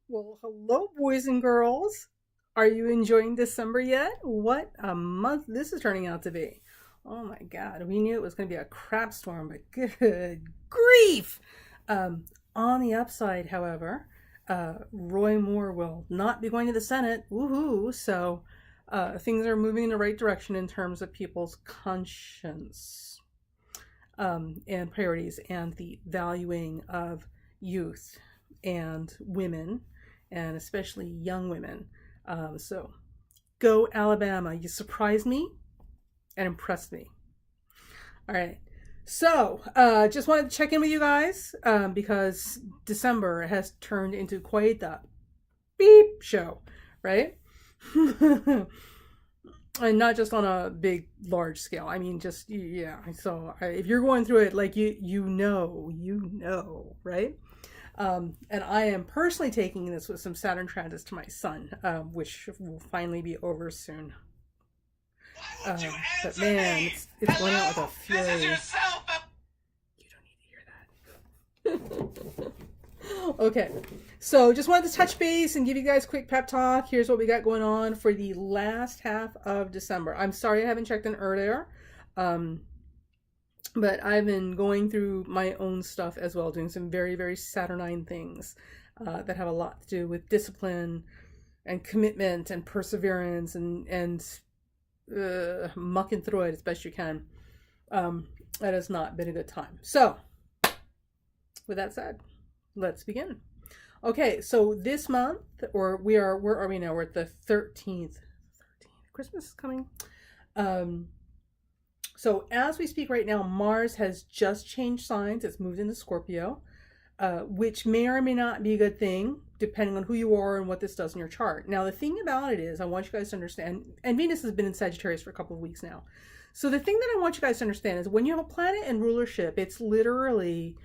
Well, hello, boys and girls. Are you enjoying December yet? What a month this is turning out to be. Oh my God, we knew it was going to be a crap storm, but good grief. Um, on the upside, however, Roy Moore will not be going to the Senate. Woohoo! So things are moving in the right direction in terms of people's conscience and priorities and the valuing of youth and women, and especially young women. So go Alabama. You surprised me and impressed me. All right. So just wanted to check in with you guys because December has turned into quite the beep show, right? And not just on a big large scale. I mean, just yeah. So if you're going through it, like you know, right? And I am personally taking this with some Saturn transits to my sun, which will finally be over soon. But man, it's going out with a fury. You don't need to hear that. Okay, so just wanted to touch base and give you guys a quick pep talk. Here's what we got going on for the last half of December. I'm sorry I haven't checked in earlier. Um, but I've been going through my own stuff as well, doing some very, very Saturnine things that have a lot to do with discipline and commitment and perseverance and mucking through it as best you can. That has not been a good time. So, with that said, let's begin. Okay, so this month, or where are we now? We're at the 13th. Christmas is coming. So as we speak right now, Mars has just changed signs. It's moved into Scorpio, which may or may not be a good thing, depending on who you are and what this does in your chart. Now, the thing about it is, I want you guys to understand, and Venus has been in Sagittarius for a couple of weeks now. So the thing that I want you guys to understand is when you have a planet in rulership, it's literally,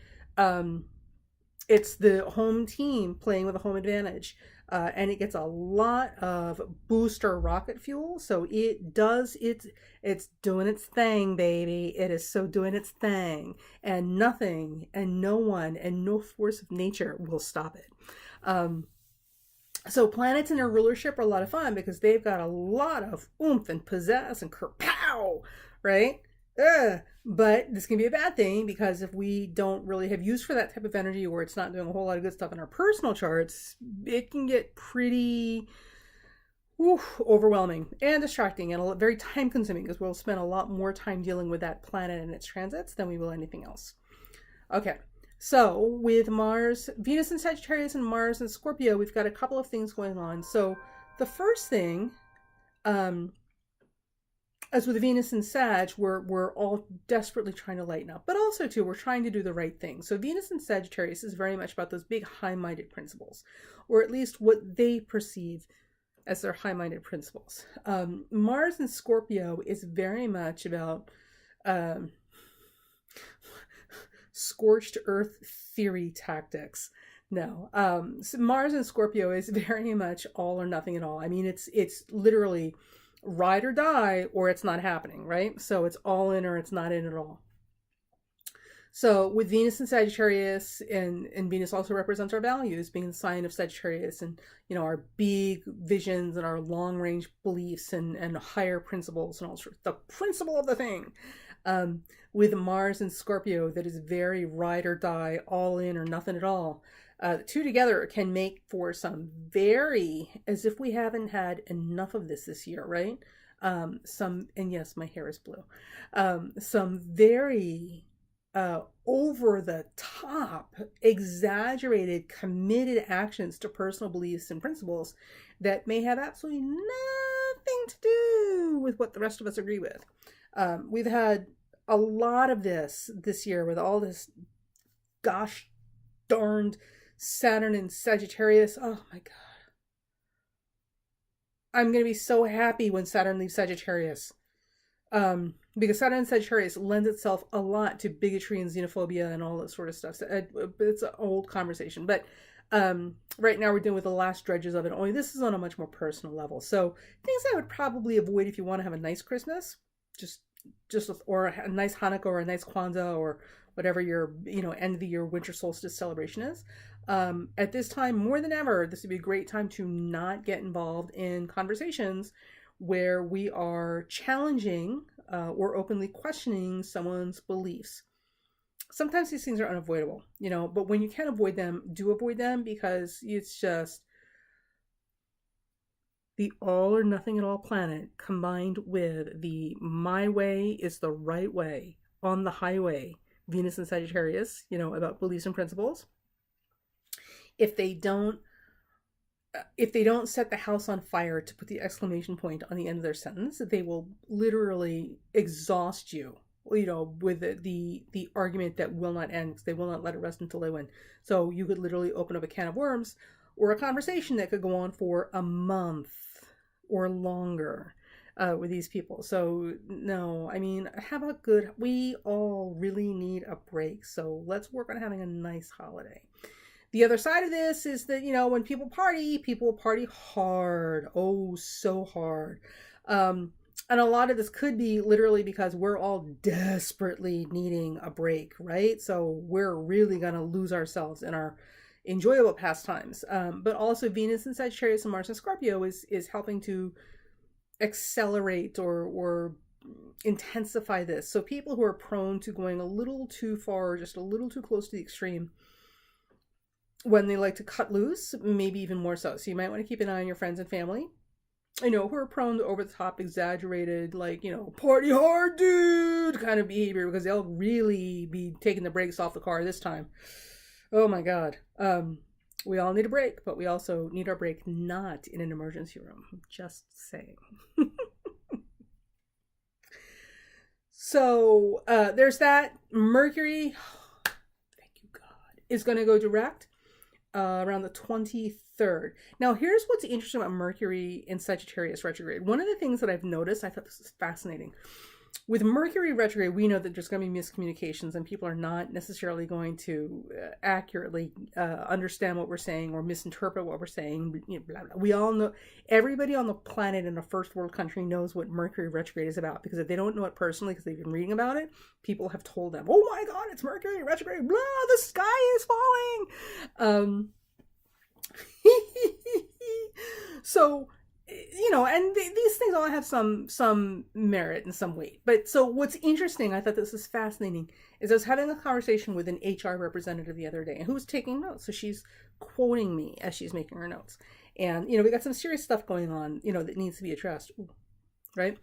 it's the home team playing with a home advantage. And it gets a lot of booster rocket fuel. So it's doing its thing, baby. It is so doing its thing. And nothing and no one and no force of nature will stop it. So planets in their rulership are a lot of fun because they've got a lot of oomph and pizzazz and kerpow, right? But this can be a bad thing because if we don't really have use for that type of energy or it's not doing a whole lot of good stuff in our personal charts, it can get pretty overwhelming and distracting and very time consuming because we'll spend a lot more time dealing with that planet and its transits than we will anything else. Okay, so with Mars, Venus in Sagittarius and Mars in Scorpio, we've got a couple of things going on. So the first thing, as with Venus and Sag, we're all desperately trying to lighten up, but also too we're trying to do the right thing. So Venus and Sagittarius is very much about those big high-minded principles, or at least what they perceive as their high-minded principles. Mars and Scorpio is very much about scorched earth theory tactics. No, so Mars and Scorpio is very much all or nothing at all. I mean, it's literally ride or die or it's not happening, right? So it's all in or it's not in at all. So with Venus and Sagittarius, and Venus also represents our values, being the sign of Sagittarius, and our big visions and our long range beliefs and higher principles and all sorts, the principle of the thing. With Mars and Scorpio, that is very ride or die, all in or nothing at all. The two together can make for some very, as if we haven't had enough of this year, right? And yes, my hair is blue. Some very over the top, exaggerated, committed actions to personal beliefs and principles that may have absolutely nothing to do with what the rest of us agree with. We've had a lot of this year with all this gosh darned Saturn and Sagittarius. Oh my God. I'm going to be so happy when Saturn leaves Sagittarius. Because Saturn and Sagittarius lends itself a lot to bigotry and xenophobia and all that sort of stuff. So it's an old conversation. But right now we're dealing with the last dredges of it. Only this is on a much more personal level. So things I would probably avoid if you want to have a nice Christmas. Or a nice Hanukkah or a nice Kwanzaa or whatever your, end of the year winter solstice celebration is. At this time, more than ever, this would be a great time to not get involved in conversations where we are challenging or openly questioning someone's beliefs. Sometimes these things are unavoidable, but when you can avoid them, do avoid them, because it's just the all or nothing at all planet combined with the my way is the right way on the highway, Venus and Sagittarius, about beliefs and principles. If they don't set the house on fire, to put the exclamation point on the end of their sentence, they will literally exhaust you, with the argument that will not end, because they will not let it rest until they win. So you could literally open up a can of worms or a conversation that could go on for a month or longer with these people. So no, we all really need a break. So let's work on having a nice holiday. The other side of this is that, when people party hard. Oh, so hard. And a lot of this could be literally because we're all desperately needing a break, right? So we're really going to lose ourselves in our enjoyable pastimes. But also Venus and Sagittarius and Mars and Scorpio is helping to accelerate or intensify this. So people who are prone to going a little too far, just a little too close to the extreme, when they like to cut loose, maybe even more so. So you might want to keep an eye on your friends and family, who are prone to over the top, exaggerated, party hard dude kind of behavior, because they'll really be taking the brakes off the car this time. Oh my God. We all need a break, but we also need our break not in an emergency room. Just saying. So there's that. Mercury, thank you God, is going to go direct around the 23rd. Now, here's what's interesting about Mercury in Sagittarius retrograde. One of the things that I've noticed, I thought this was fascinating. With Mercury retrograde, we know that there's going to be miscommunications, and people are not necessarily going to accurately understand what we're saying or misinterpret what we're saying. Blah, blah. We all know, everybody on the planet in a first world country knows what Mercury retrograde is about, because if they don't know it personally because they've been reading about it, people have told them, oh my God, it's Mercury retrograde, blah, the sky is falling. So, and these things all have some merit and some weight. But so what's interesting, I thought this was fascinating, is I was having a conversation with an HR representative the other day who was taking notes. So she's quoting me as she's making her notes. And, we got some serious stuff going on, that needs to be addressed, right?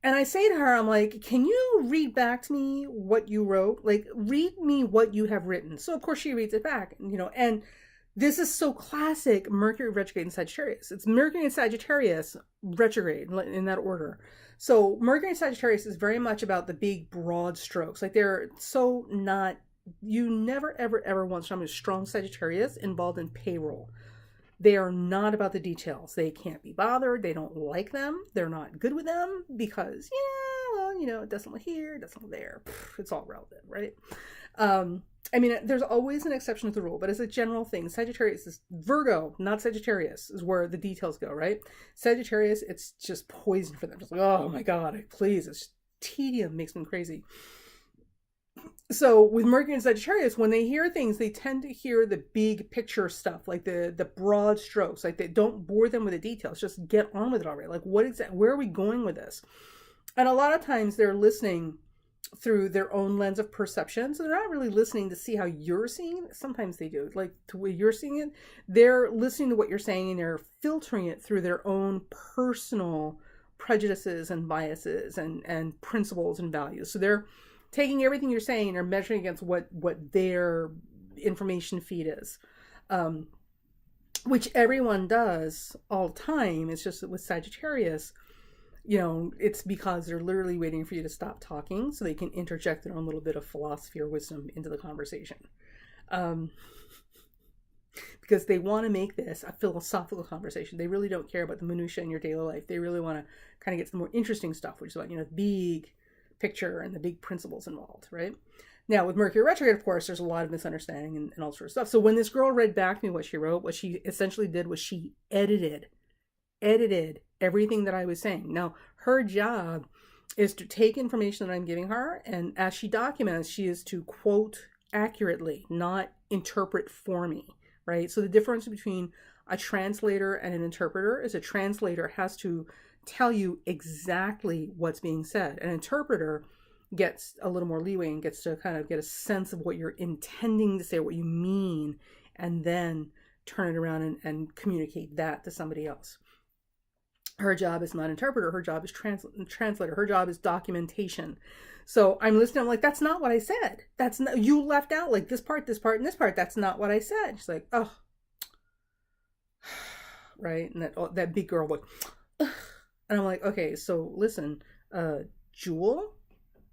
And I say to her, I'm like, can you read back to me what you wrote? Read me what you have written. So, of course, she reads it back, and this is so classic Mercury retrograde in Sagittarius. It's Mercury and Sagittarius retrograde in that order. So Mercury and Sagittarius is very much about the big broad strokes. They're so not, you never, ever, ever want someone who's strong Sagittarius involved in payroll. They are not about the details. They can't be bothered. They don't like them. They're not good with them because, it doesn't look here, it doesn't look there. It's all relevant, right? There's always an exception to the rule, but as a general thing, Sagittarius is Virgo, not Sagittarius, is where the details go, right? Sagittarius, it's just poison for them. Just oh my God, please, it's tedium makes them crazy. So with Mercury and Sagittarius, when they hear things, they tend to hear the big picture stuff, like the broad strokes. They don't bore them with the details. Just get on with it already. Where are we going with this? And a lot of times they're listening through their own lens of perception. So they're not really listening to see how you're seeing it. Sometimes they do, to where you're seeing it. They're listening to what you're saying and they're filtering it through their own personal prejudices and biases and principles and values. So they're taking everything you're saying and are measuring against what their information feed is, which everyone does all the time. It's just that with Sagittarius, it's because they're literally waiting for you to stop talking so they can interject their own little bit of philosophy or wisdom into the conversation. Because they want to make this a philosophical conversation. They really don't care about the minutiae in your daily life. They really want to kind of get to the more interesting stuff, which is about, the big picture and the big principles involved, right? Now, with Mercury retrograde, of course, there's a lot of misunderstanding and all sorts of stuff. So when this girl read back to me what she wrote, what she essentially did was she edited everything that I was saying. Now, her job is to take information that I'm giving her, and as she documents, she is to quote accurately, not interpret for me, right? So the difference between a translator and an interpreter is a translator has to tell you exactly what's being said. An interpreter gets a little more leeway and gets to kind of get a sense of what you're intending to say, what you mean, and then turn it around and communicate that to somebody else. Her job is not interpreter. Her job is translator. Her job is documentation. So I'm listening. I'm like, that's not what I said. That's not, you left out like this part, and this part. That's not what I said. She's like, oh, right. And that big girl voice. And I'm like, okay, so listen, Jewel,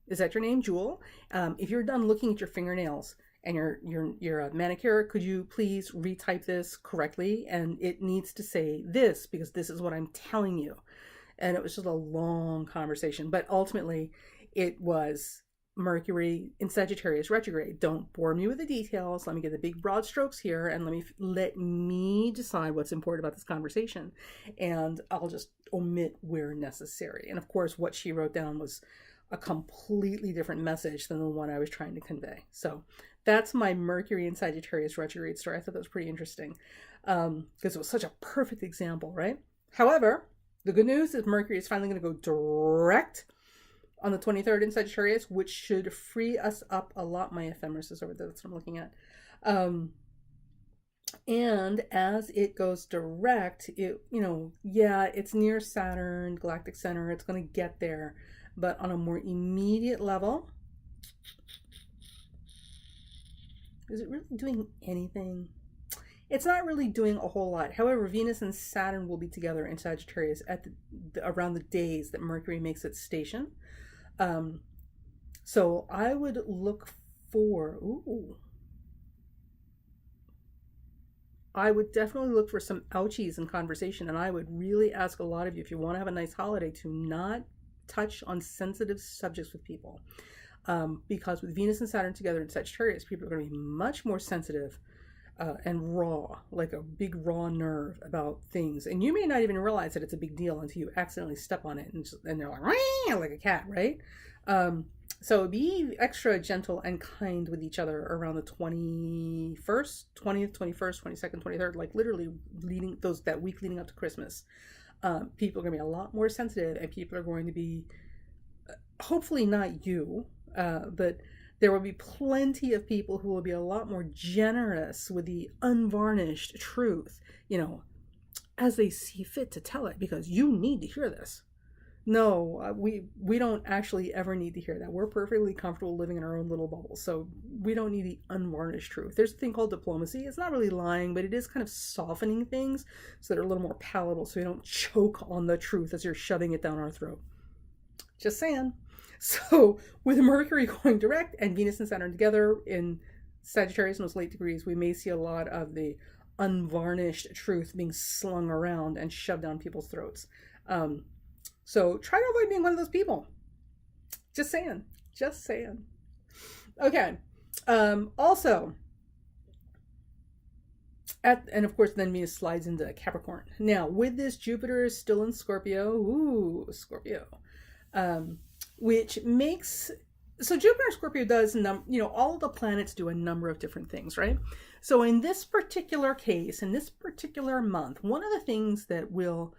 is that your name, Jewel? If you're done looking at your fingernails and you're a manicure, could you please retype this correctly? And it needs to say this because this is what I'm telling you. And it was just a long conversation, but ultimately it was Mercury in Sagittarius retrograde. Don't bore me with the details. Let me get the big broad strokes here and let me decide what's important about this conversation. And I'll just omit where necessary. And of course, what she wrote down was a completely different message than the one I was trying to convey. So that's my Mercury in Sagittarius retrograde story. I thought that was pretty interesting because it was such a perfect example, right? However, the good news is Mercury is finally going to go direct on the 23rd in Sagittarius, which should free us up a lot. My ephemeris is over there. That's what I'm looking at. And as it goes direct, it's near Saturn, galactic center. It's going to get there. But on a more immediate level, is it really doing anything? It's not really doing a whole lot. However, Venus and Saturn will be together in Sagittarius at around the days that Mercury makes its station. So I would look for, I would definitely look for some ouchies in conversation. And I would really ask a lot of you, if you want to have a nice holiday, to not touch on sensitive subjects with people. Because with Venus and Saturn together in Sagittarius, people are going to be much more sensitive and raw, like a big raw nerve about things. And you may not even realize that it's a big deal until you accidentally step on it and they're like a cat, right? So be extra gentle and kind with each other around the 20th, 21st, 22nd, 23rd, like literally that week leading up to Christmas. People are going to be a lot more sensitive, and people are going to be, hopefully not you, but there will be plenty of people who will be a lot more generous with the unvarnished truth, as they see fit to tell it, because you need to hear this. No, we don't actually ever need to hear that. We're perfectly comfortable living in our own little bubble, so we don't need the unvarnished truth. There's a thing called diplomacy. It's not really lying, but it is kind of softening things so they're a little more palatable, so we don't choke on the truth as you're shoving it down our throat. Just saying. So with Mercury going direct and Venus and Saturn together in Sagittarius in those late degrees, we may see a lot of the unvarnished truth being slung around and shoved down people's throats. So try to avoid being one of those people. Just saying. Okay. Also, and of course, then Venus slides into Capricorn. Now, with this, Jupiter is still in Scorpio. Scorpio. Which makes, so Jupiter and Scorpio does, all of the planets do a number of different things, right? So in this particular case, in this particular month, one of the things that we're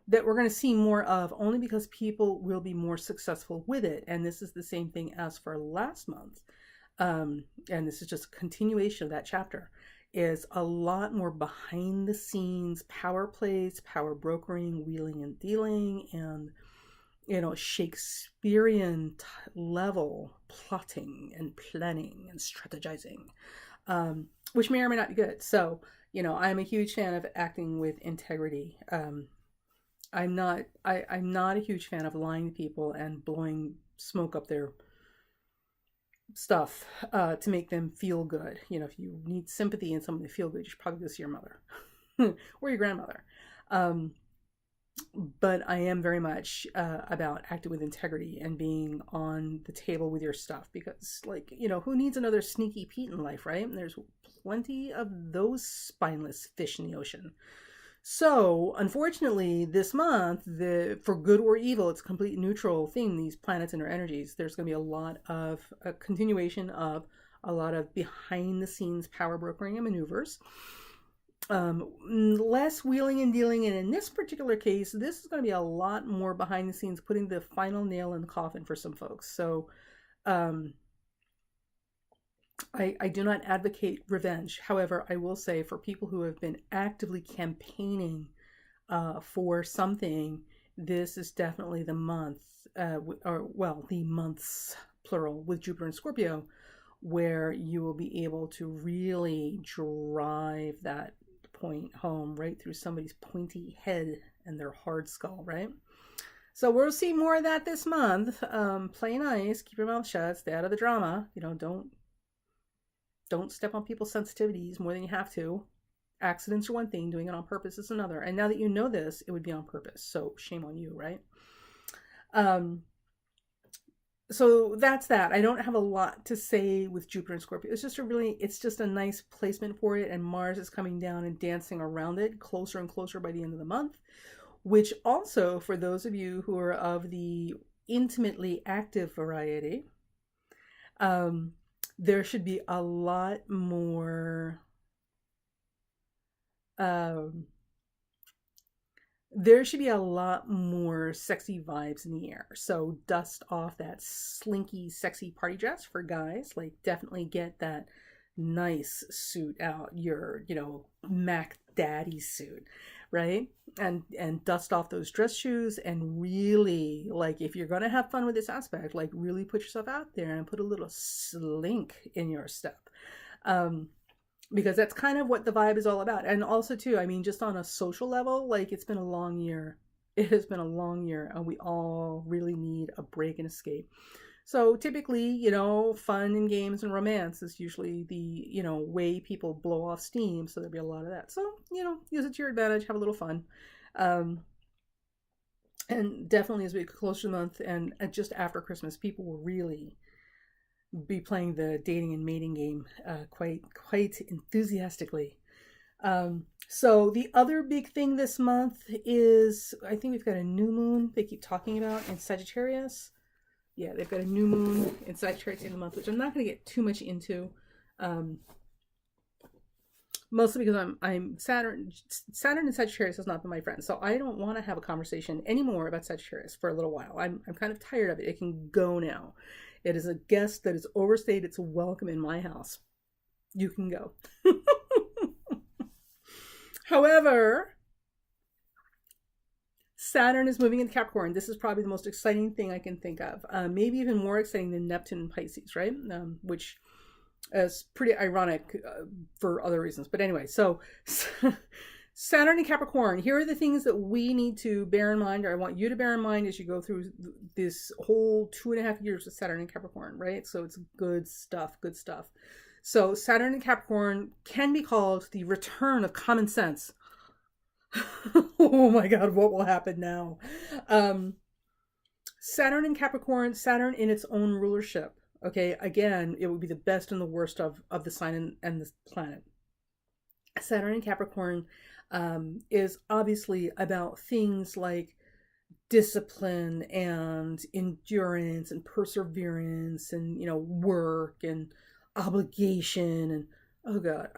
going to see more of, only because people will be more successful with it, and this is the same thing as for last month, and this is just a continuation of that chapter, is a lot more behind the scenes power plays, power brokering, wheeling and dealing, and Shakespearean level plotting and planning and strategizing, which may or may not be good. So, I'm a huge fan of acting with integrity. I'm not a huge fan of lying to people and blowing smoke up their stuff to make them feel good. If you need sympathy and someone to feel good, you should probably go see your mother or your grandmother. But I am very much about acting with integrity and being on the table with your stuff, because who needs another sneaky Pete in life, right? And there's plenty of those spineless fish in the ocean. So, unfortunately, this month, for good or evil, it's a complete neutral thing, these planets and their energies. There's going to be a lot of a continuation of a lot of behind the scenes power brokering and maneuvers. Less wheeling and dealing, and in this particular case, this is going to be a lot more behind the scenes, putting the final nail in the coffin for some folks. So, um, I do not advocate revenge. However, I will say for people who have been actively campaigning for something, this is definitely the month, or well, the months plural with Jupiter and Scorpio, where you will be able to really drive that point home right through somebody's pointy head and their hard skull, right? So we'll see more of that this month. Play nice, keep your mouth shut, stay out of the drama. Don't step on people's sensitivities more than you have to. Accidents are one thing, doing it on purpose is another. And now that you know this, it would be on purpose. So shame on you, right? So that's that. I don't have a lot to say with Jupiter and Scorpio. It's just a nice placement for it. And Mars is coming down and dancing around it closer and closer by the end of the month, which also, for those of you who are of the intimately active variety, there should be a lot more sexy vibes in the air. So dust off that slinky, sexy party dress for guys. Like, definitely get that nice suit out, your, Mac Daddy suit, right? And dust off those dress shoes, and really, like, if you're gonna have fun with this aspect, like, really put yourself out there and put a little slink in your step. Because that's kind of what the vibe is all about. And also too, I mean, just on a social level, like, it's been a long year. It has been a long year, and we all really need a break and escape. So typically, fun and games and romance is usually the, way people blow off steam. So there'll be a lot of that. So, use it to your advantage, have a little fun. And definitely as we get closer to the month and just after Christmas, people will really be playing the dating and mating game quite enthusiastically. So the other big thing this month is, I think we've got a new moon they keep talking about in Sagittarius. Yeah, they've got a new moon in Sagittarius in the month, which I'm not going to get too much into. Mostly because I'm Saturn and Sagittarius has not been my friend. So I don't want to have a conversation anymore about Sagittarius for a little while. I'm kind of tired of it. It can go now. It is a guest that is overstayed its welcome in my house. You can go. However, Saturn is moving into Capricorn. This is probably the most exciting thing I can think of. Maybe even more exciting than Neptune and Pisces, right? Which is pretty ironic for other reasons. But anyway, so Saturn and Capricorn, here are the things that we need to bear in mind, or I want you to bear in mind as you go through this whole 2.5 years of Saturn and Capricorn, right? So it's good stuff, good stuff. So Saturn and Capricorn can be called the return of common sense. Oh my God, what will happen now? Saturn and Capricorn, Saturn in its own rulership. Okay, again, it would be the best and the worst of the sign and the planet. Saturn and Capricorn is obviously about things like discipline and endurance and perseverance and, work and obligation and, oh God,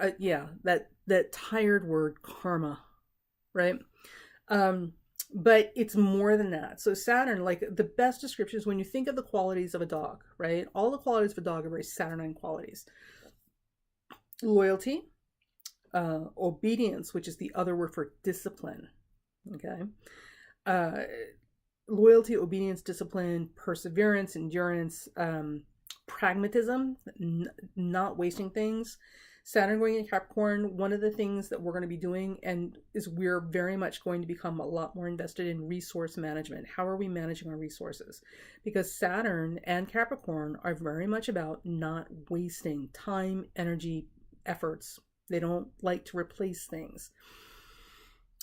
that tired word, karma, right? But it's more than that. So Saturn, like, the best description is when you think of the qualities of a dog, right? All the qualities of a dog are very Saturnine qualities. Loyalty, obedience, which is the other word for discipline. Okay. Loyalty, obedience, discipline, perseverance, endurance, pragmatism, not wasting things. Saturn going in Capricorn, one of the things that we're going to be doing is we're very much going to become a lot more invested in resource management. How are we managing our resources? Because Saturn and Capricorn are very much about not wasting time, energy, efforts. They don't like to replace things.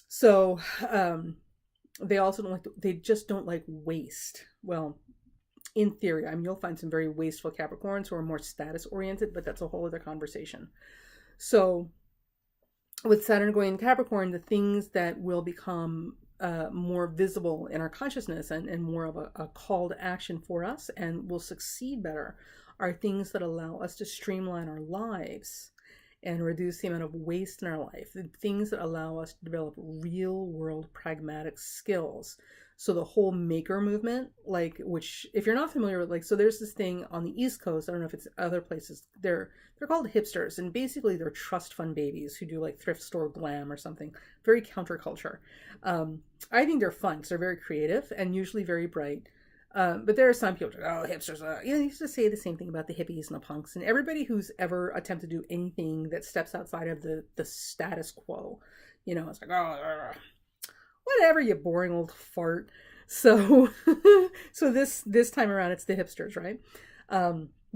So they just don't like waste. Well, in theory, I mean, you'll find some very wasteful Capricorns who are more status oriented, but that's a whole other conversation. So with Saturn going in Capricorn, the things that will become more visible in our consciousness and more of a call to action for us and will succeed better are things that allow us to streamline our lives and reduce the amount of waste in our life, the things that allow us to develop real world pragmatic skills. So the whole maker movement, like, which if you're not familiar with, like, so there's this thing on the East Coast, I don't know if it's other places, they're called hipsters, and basically they're trust fund babies who do like thrift store glam or something, very counterculture. I think they're fun because they're very creative and usually very bright. But there are some people who are, oh, hipsters, you used to say the same thing about the hippies and the punks and everybody who's ever attempted to do anything that steps outside of the status quo. It's like, oh, whatever, you boring old fart. So, so this time around, it's the hipsters, right?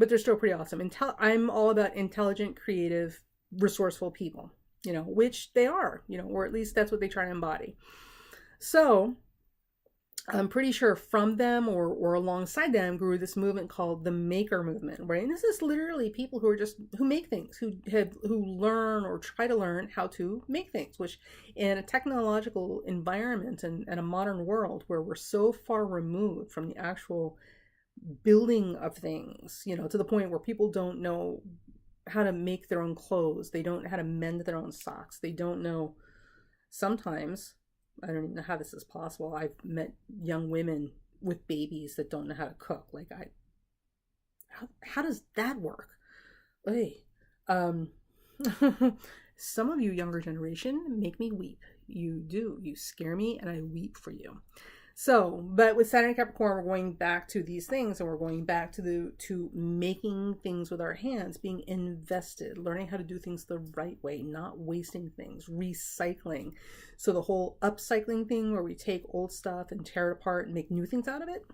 But they're still pretty awesome. I'm all about intelligent, creative, resourceful people, which they are, or at least that's what they try to embody. So I'm pretty sure from them or alongside them grew this movement called the maker movement, right? And this is literally people who make things, who learn or try to learn how to make things, which in a technological environment and a modern world where we're so far removed from the actual building of things, to the point where people don't know how to make their own clothes. They don't know how to mend their own socks. They don't know sometimes. I don't even know how this is possible. I've met young women with babies that don't know how to cook. Like, how does that work? Hey, some of you younger generation make me weep. You do. You scare me and I weep for you. So, but with Saturn and Capricorn, we're going back to these things, and we're going back to making things with our hands, being invested, learning how to do things the right way, not wasting things, recycling. So the whole upcycling thing where we take old stuff and tear it apart and make new things out of it,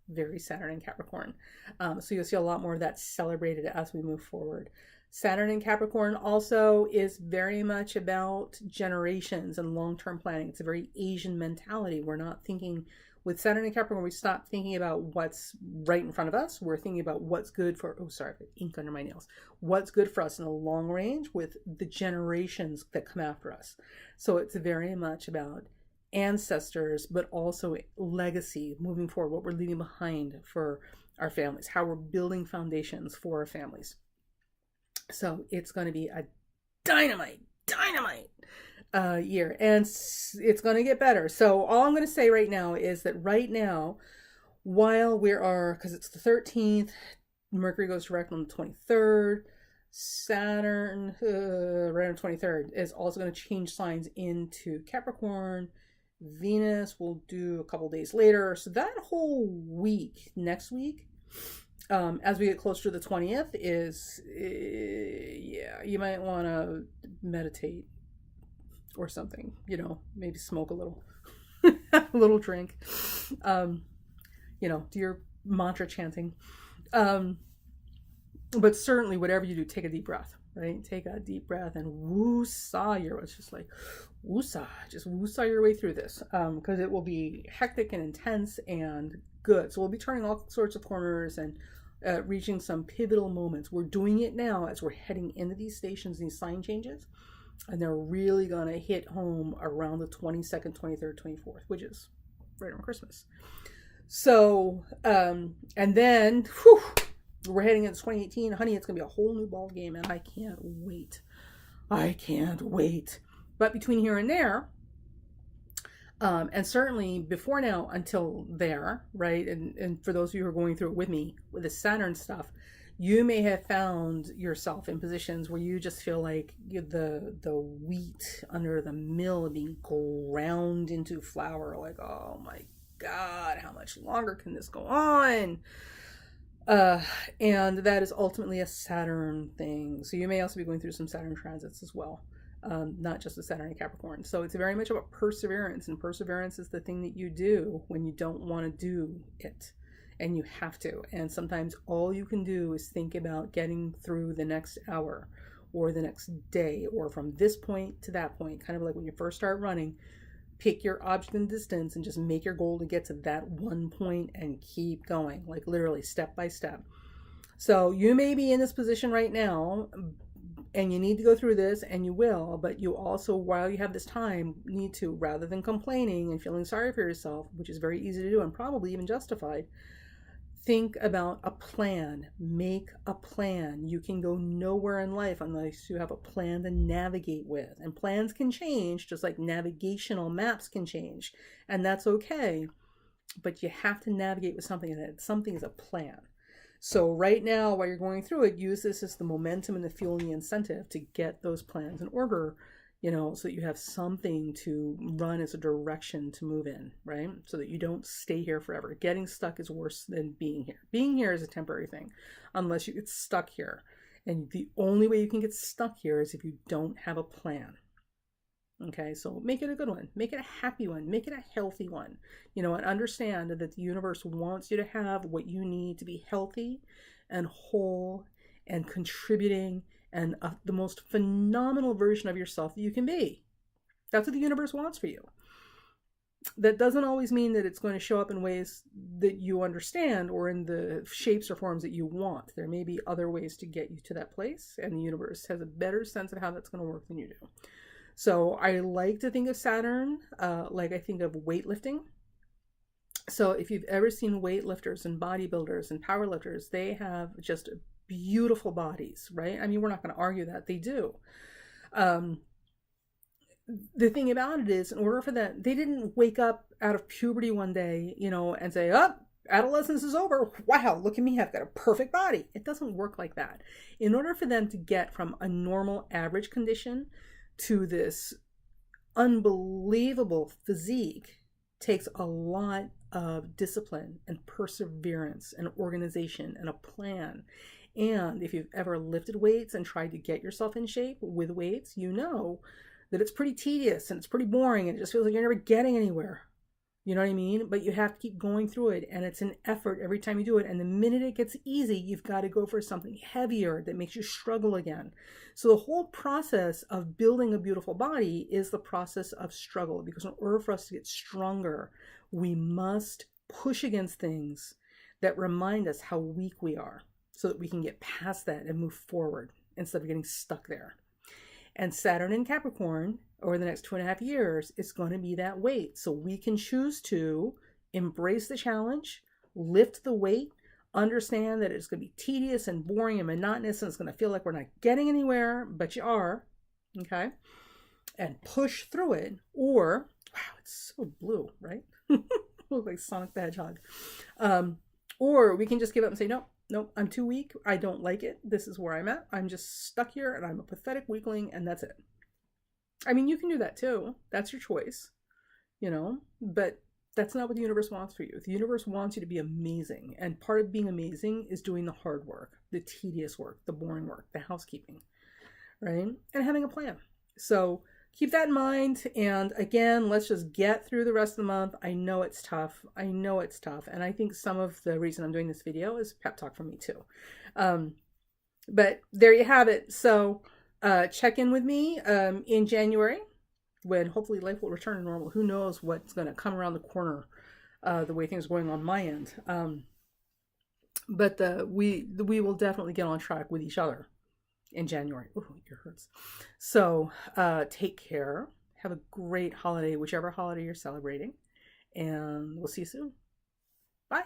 very Saturn and Capricorn. So you'll see a lot more of that celebrated as we move forward. Saturn in Capricorn also is very much about generations and long-term planning. It's a very Asian mentality. We're not thinking, with Saturn in Capricorn, we stop thinking about what's right in front of us. We're thinking about what's good for, oh, sorry, ink under my nails. What's good for us in the long range with the generations that come after us. So it's very much about ancestors, but also legacy moving forward, what we're leaving behind for our families, how we're building foundations for our families. So it's going to be a dynamite year, and it's going to get better. So all I'm going to say right now is that right now, while because it's the 13th, Mercury goes direct on the 23rd, Saturn, right on the 23rd, is also going to change signs into Capricorn. Venus will do a couple days later. So that whole week, next week, as we get closer to the 20th is, you might want to meditate or something, maybe smoke a little, a little drink, do your mantra chanting. But certainly whatever you do, take a deep breath, right? Take a deep breath and woo-saw it's just like woo-saw, just woo-saw your way through this, because it will be hectic and intense and good. So we'll be turning all sorts of corners and reaching some pivotal moments. We're doing it now as we're heading into these stations, these sign changes, and they're really going to hit home around the 22nd, 23rd, 24th, which is right around Christmas. So, and then we're heading into 2018. Honey, it's going to be a whole new ball game, and I can't wait. But between here and there, and certainly before now until there, right? And for those of you who are going through it with me with the Saturn stuff, you may have found yourself in positions where you just feel like the wheat under the mill being ground into flour. Like, oh my God, how much longer can this go on? And that is ultimately a Saturn thing. So you may also be going through some Saturn transits as well. Not just the Saturn and Capricorn. So it's very much about perseverance, and perseverance is the thing that you do when you don't want to do it, and you have to. And sometimes all you can do is think about getting through the next hour or the next day, or from this point to that point, kind of like when you first start running, pick your object and distance and just make your goal to get to that one point and keep going, like literally step by step. So you may be in this position right now, and you need to go through this, and you will, but you also, while you have this time, need to, rather than complaining and feeling sorry for yourself, which is very easy to do and probably even justified, think about a plan. Make a plan. You can go nowhere in life unless you have a plan to navigate with. And plans can change, just like navigational maps can change. And that's okay. But you have to navigate with something, and that something is a plan. So right now, while you're going through it, use this as the momentum and the fuel and the incentive to get those plans in order, so that you have something to run as a direction to move in, right? So that you don't stay here forever. Getting stuck is worse than being here. Being here is a temporary thing, unless you get stuck here. And the only way you can get stuck here is if you don't have a plan. Okay, so make it a good one. Make it a happy one. Make it a healthy one. And understand that the universe wants you to have what you need to be healthy and whole and contributing and the most phenomenal version of yourself that you can be. That's what the universe wants for you. That doesn't always mean that it's going to show up in ways that you understand or in the shapes or forms that you want. There may be other ways to get you to that place, and the universe has a better sense of how that's going to work than you do. So I like to think of Saturn like I think of weightlifting. So if you've ever seen weightlifters and bodybuilders and powerlifters, they have just beautiful bodies, right? I mean, we're not going to argue that. They do. The thing about it is, in order for that, they didn't wake up out of puberty one day, and say, oh, adolescence is over. Wow, look at me. I've got a perfect body. It doesn't work like that. In order for them to get from a normal average condition to this unbelievable physique takes a lot of discipline and perseverance and organization and a plan. And if you've ever lifted weights and tried to get yourself in shape with weights, you know that it's pretty tedious and it's pretty boring and it just feels like you're never getting anywhere. You know what I mean? But you have to keep going through it, and it's an effort every time you do it. And the minute it gets easy, you've got to go for something heavier that makes you struggle again. So the whole process of building a beautiful body is the process of struggle, because in order for us to get stronger, we must push against things that remind us how weak we are so that we can get past that and move forward instead of getting stuck there. And Saturn in Capricorn over the next 2.5 years is going to be that weight. So we can choose to embrace the challenge, lift the weight, understand that it's going to be tedious and boring and monotonous, and it's going to feel like we're not getting anywhere, but you are, okay? And push through it. Or, wow, it's so blue, right? Look like Sonic the Hedgehog. Or we can just give up and say, nope, I'm too weak. I don't like it. This is where I'm at. I'm just stuck here and I'm a pathetic weakling, and that's it. I mean, you can do that too. That's your choice, but that's not what the universe wants for you. The universe wants you to be amazing. And part of being amazing is doing the hard work, the tedious work, the boring work, the housekeeping, right? And having a plan. So keep that in mind. And again, let's just get through the rest of the month. I know it's tough. And I think some of the reason I'm doing this video is pep talk for me too. But there you have it. So check in with me in January, when hopefully life will return to normal. Who knows what's going to come around the corner, the way things are going on my end. But we will definitely get on track with each other in January. Oh, your hurts. So take care. Have a great holiday, whichever holiday you're celebrating. And we'll see you soon. Bye.